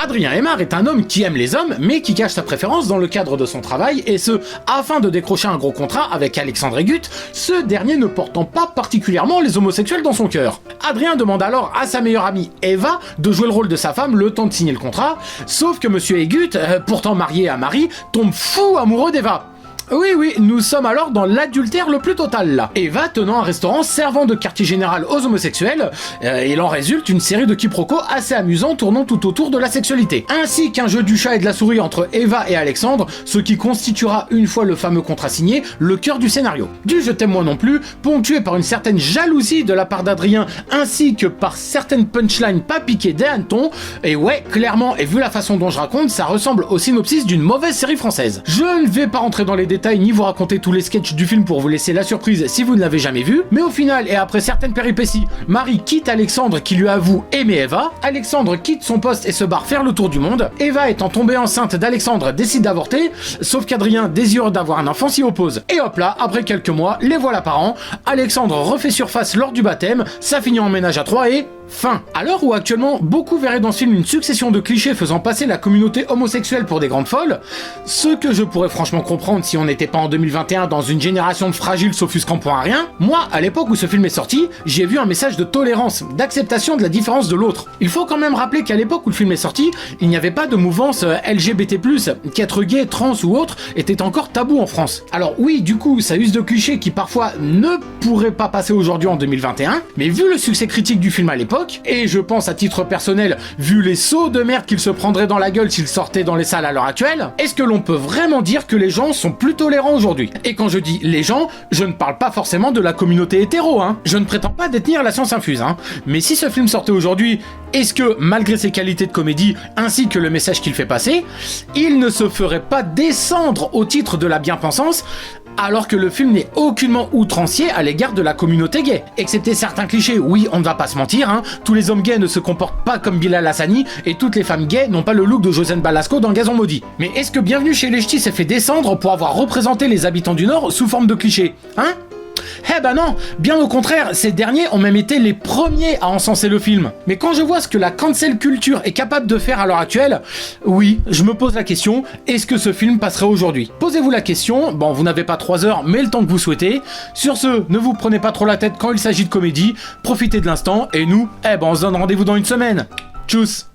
Adrien Aimard est un homme qui aime les hommes, mais qui cache sa préférence dans le cadre de son travail, et ce, afin de décrocher un gros contrat avec Alexandre Agut, ce dernier ne portant pas particulièrement les homosexuels dans son cœur. Adrien demande alors à sa meilleure amie Eva de jouer le rôle de sa femme le temps de signer le contrat, sauf que monsieur Agut, pourtant marié à Marie, tombe fou amoureux d'Eva. Oui, nous sommes alors dans l'adultère le plus total là. Eva tenant un restaurant servant de quartier général aux homosexuels, il en résulte une série de quiproquos assez amusants tournant tout autour de la sexualité. Ainsi qu'un jeu du chat et de la souris entre Eva et Alexandre, ce qui constituera, une fois le fameux contrat signé, le cœur du scénario. Du je t'aime moi non plus, ponctué par une certaine jalousie de la part d'Adrien, ainsi que par certaines punchlines pas piquées des hannetons, et ouais, clairement, et vu la façon dont je raconte, ça ressemble au synopsis d'une mauvaise série française. Je ne vais pas rentrer dans les détails ni vous raconter tous les sketchs du film pour vous laisser la surprise si vous ne l'avez jamais vu, mais au final et après certaines péripéties, Marie quitte Alexandre qui lui avoue aimer Eva, Alexandre quitte son poste et se barre faire le tour du monde, Eva étant tombée enceinte d'Alexandre décide d'avorter, sauf qu'Adrien désireux d'avoir un enfant s'y oppose. Et hop là, après quelques mois, les voilà parents, Alexandre refait surface lors du baptême, ça finit en ménage à 3 et... fin. À l'heure où actuellement beaucoup verraient dans ce film une succession de clichés faisant passer la communauté homosexuelle pour des grandes folles, ce que je pourrais franchement comprendre si on n'était pas en 2021 dans une génération de fragiles s'offusquant pour un rien, moi, à l'époque où ce film est sorti, j'ai vu un message de tolérance, d'acceptation de la différence de l'autre. Il faut quand même rappeler qu'à l'époque où le film est sorti, il n'y avait pas de mouvance LGBT+, qu'être gay, trans ou autre était encore tabou en France. Alors oui, du coup, ça use de clichés qui parfois ne pourraient pas passer aujourd'hui en 2021, mais vu le succès critique du film à l'époque, et je pense à titre personnel, vu les sauts de merde qu'il se prendrait dans la gueule s'il sortait dans les salles à l'heure actuelle, est-ce que l'on peut vraiment dire que les gens sont plus tolérants aujourd'hui? Et quand je dis les gens, je ne parle pas forcément de la communauté hétéro, hein. Je ne prétends pas détenir la science infuse, hein. Mais si ce film sortait aujourd'hui, est-ce que, malgré ses qualités de comédie, ainsi que le message qu'il fait passer, il ne se ferait pas descendre au titre de la bien-pensance, alors que le film n'est aucunement outrancier à l'égard de la communauté gay. Excepté certains clichés, oui, on ne va pas se mentir, hein, tous les hommes gays ne se comportent pas comme Bilal Hassani, et toutes les femmes gays n'ont pas le look de Josiane Balasco dans Gazon Maudit. Mais est-ce que Bienvenue chez les Ch'tis s'est fait descendre pour avoir représenté les habitants du Nord sous forme de clichés, hein? Eh ben non, bien au contraire, ces derniers ont même été les premiers à encenser le film. Mais quand je vois ce que la cancel culture est capable de faire à l'heure actuelle, oui, je me pose la question, est-ce que ce film passerait aujourd'hui? Posez-vous la question, bon vous n'avez pas 3 heures, mais le temps que vous souhaitez. Sur ce, ne vous prenez pas trop la tête quand il s'agit de comédie, profitez de l'instant, et nous, on se donne rendez-vous dans une semaine. Tchuss!